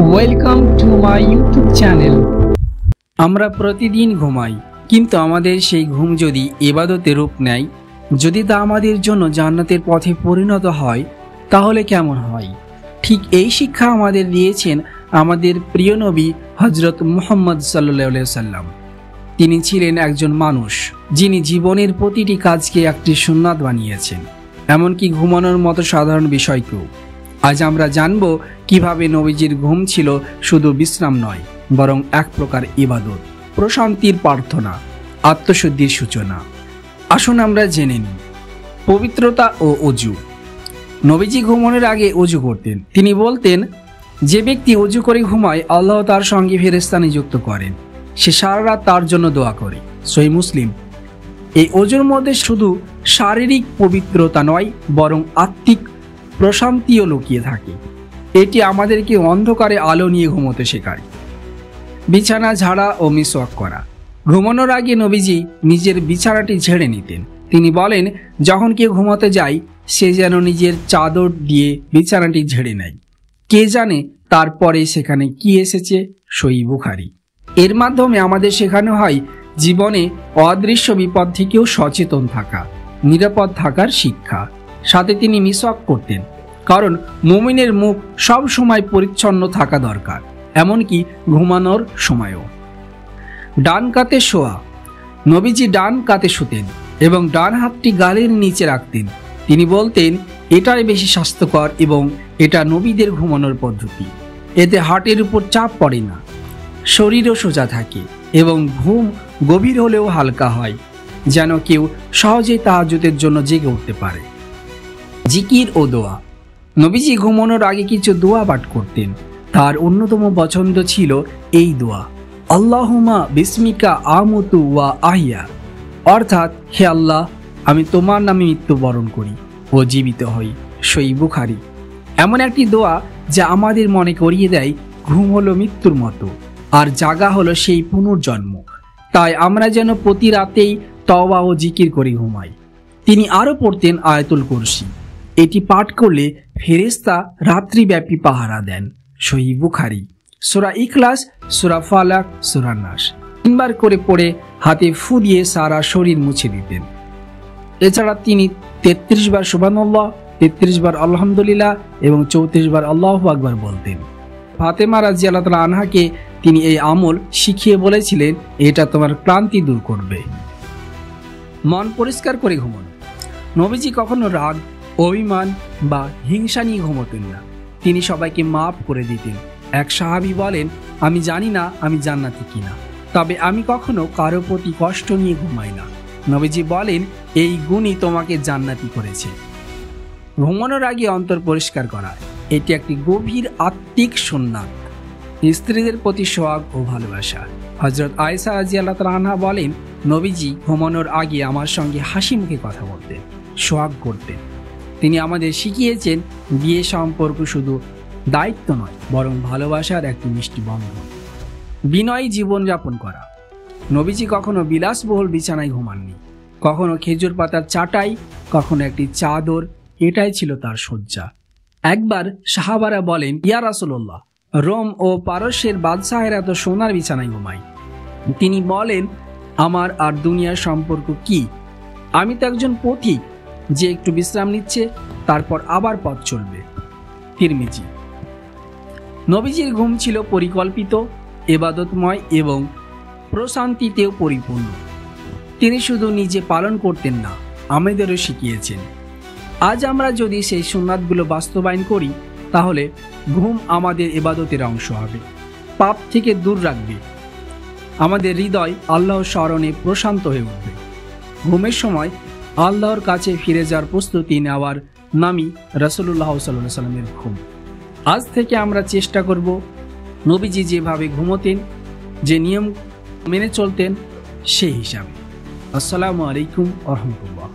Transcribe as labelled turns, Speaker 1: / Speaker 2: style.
Speaker 1: Welcome to my YouTube channel. আমরা প্রতিদিন ঘুমাই, কিন্তু আমাদের সেই ঘুম যদি ইবাদতে রূপ নেয়, যদি তা আমাদের জন্য জান্নাতের পথে পরিণত হয়, তাহলে কেমন হয়? ঠিক এই শিক্ষা আমাদের দিয়েছেন আমাদের প্রিয় নবী হযরত মুহাম্মদ সাল্লাল্লাহু আলাইহি সাল্লাম। তিনি ছিলেন একজন মানুষ যিনি জীবনের প্রতিটি কাজকে একটি সুন্নাত বানিয়েছেন, এমনকি ঘুমানোর মতো সাধারণ বিষয়কেও। আজ আমরা জানব কিভাবে নবীজির ঘুম ছিল শুধু বিশ্রাম নয়, বরং এক প্রকার ইবাদত, প্রশান্তির প্রার্থনা, আত্মশুদ্ধির সূচনা। আসুন আমরা জেনে নিই পবিত্রতা ও অজু। নবীজি ঘুমানোর আগে অজু করতেন। তিনি বলতেন, যে ব্যক্তি অজু করে ঘুমায়, আল্লাহ তার সঙ্গে ফেরেশতা নিযুক্ত করেন, সে সারা রাত তার জন্য দোয়া করে। সহিহ মুসলিম। এই অজুর মধ্যে শুধু শারীরিক পবিত্রতা নয়, বরং আত্মিক প্রশান্তিও লুকিয়ে থাকে। এটি আমাদেরকে অন্ধকারে আলো নিয়ে ঘুমোতে শেখায়। বিছানা ঝাড়া ও মিসওয়াক করা। ঘুমানোর আগে নবীজি নিজের বিছানাটি ঝেড়ে নিতেন। তিনি বলেন, যখন কেউ ঘুমাতে যায়, সে যেন নিজের চাদর দিয়ে বিছানাটি ঝেড়ে নেয়। কে জানে তারপরে সেখানে কি এসেছে। সহিহ বুখারী। এর মাধ্যমে আমাদের শেখানো হয় জীবনে অদৃশ্য বিপদ থেকেও সচেতন থাকা, নিরাপদ থাকার শিক্ষা। সাথে তিনি মিসওয়াক করতেন, কারণ মুমিনের মুখ সব সময় পরিচ্ছন্ন থাকা দরকার, এমনকি ঘুমানোর সময়ও। ডান কাতে শোয়া। নবীজি ডান কাতে শুতেন এবং ডান হাতটি গালের নিচে রাখতেন। তিনি বলতেন, এটাই বেশি স্বাস্থ্যকর এবং এটা নবীদের ঘুমানোর পদ্ধতি। এতে হার্টের উপর চাপ পড়ে না, শরীরও সোজা থাকে এবং ঘুম গভীর হলেও হালকা হয়, যেন কেউ সহজেই তাহাজ্জুদের জন্য জেগে উঠতে পারে। জিকির ও দোয়া। নবীজি ঘুমানোর আগে কিছু দোয়া পাঠ করতেন। তার অন্যতম পছন্দ ছিল এই দোয়া, আল্লাহুম্মা বিসমিকা আমুতু ওয়া আহিয়া, অর্থাৎ, হে আল্লাহ, আমি তোমার নামে মৃত্যুবরণ করি ও জীবিত হই। সহিহ বুখারী। এমন একটি দোয়া যা আমাদের মনে করিয়ে দেয় ঘুম হলো মৃত্যুর মতো, আর জাগা হলো সেই পুনর্জন্ম। তাই আমরা যেন প্রতি রাতেই তওবা ও জিকির করে ঘুমাই। তিনি আরও পড়তেন আয়াতুল কুরসি। এটি পাঠ করলে ফেরেশতা রাত্রিব্যাপী পাহারা দেন। সহিহ বুখারী। সূরা ইখলাস, সূরা ফালাক, সূরা নাস 3 বার করে পড়ে হাতে ফু দিয়ে সারা শরীর মুছে দিতেন। এছাড়া তিনি 33 বার সুবহানাল্লাহ, 33 বার আলহামদুলিল্লাহ এবং 34 বার আল্লাহু আকবার বলতেন। ফাতেমা রাদিয়াল্লাহু তাআলা আনহাকে তিনি এই আমল শিখিয়ে বলেছিলেন, এটা তোমার ক্লান্তি দূর করবে। মন পরিষ্কার করে ঘুমানো। নবীজি কখনো রাগ, অভিমান বা হিংসা নিয়ে ঘুমোতেন না। তিনি সবাইকে মাফ করে দিতেন। এক সাহাবী বলেন, আমি জানি না আমি জান্নাতি কিনা, তবে আমি কখনো কারো প্রতি কষ্ট নিয়ে ঘুমাই না। নবীজি বলেন, এই গুণই তোমাকে জান্নাতি করেছে। ঘুমানোর আগে অন্তর পরিষ্কার করা, এটি একটি গভীর আত্মিক সুন্নাত। স্ত্রীদের প্রতি সোহাগ ও ভালোবাসা। হযরত আয়েশা রাদিয়াল্লাহু তাআলা আনহা বলেন, নবীজি ঘুমানোর আগে আমার সঙ্গে হাসি মুখে কথা বলতেন, সোহাগ করতেন। তিনি আমাদের শিখিয়েছেন, বিয়ে সম্পর্ক শুধু দায়িত্ব নয়, বরং ভালোবাসার একটি মিষ্টি বন্ধন। বিনয়ী জীবনযাপন করা। নবীজি কখনো বিলাসবহুল বিছানায় ঘুমাননি, কখনো খেজুর পাতার চাটাই, কখনো একটি চাদর, এটাই ছিল তার শয্যা। একবার সাহাবারা বলেন, ইয়া রাসূলুল্লাহ, রোম ও পারস্যের বাদশাহেরা তো সোনার বিছানায় ঘুমায়। তিনি বলেন, আমার আর দুনিয়ার সম্পর্ক কি? আমি তো একজন পথিক যে একটু বিশ্রাম নিচ্ছে, তারপর আবার পথ চলবে। তিরমিজি। নবীজির ঘুম ছিল পরিকল্পিত, ইবাদতময় এবং প্রশান্তিতেও পরিপূর্ণ। তিনি শুধু নিজে পালন করতেন না, আমাদেরও শিখিয়েছেন। আজ আমরা যদি সেই সুন্নাতগুলো বাস্তবায়ন করি, তাহলে ঘুম আমাদের ইবাদতের অংশ হবে, পাপ থেকে দূর রাখবে, আমাদের হৃদয় আল্লাহর স্মরণে প্রশান্ত হয়ে উঠবে। ঘুমের সময় আল্লাহর কাছে ফিরে যাওয়ার প্রস্তুতি নেওয়ার নামই রাসূলুল্লাহ সাল্লাল্লাহু আলাইহি সাল্লামের ঘুম। আজ থেকে আমরা চেষ্টা করব নবীজি যেভাবে ঘুমোতেন, যে নিয়ম মেনে চলতেন, সেই হিসাবে। আসসালামু আলাইকুম ওয়া রাহমাতুল্লাহ।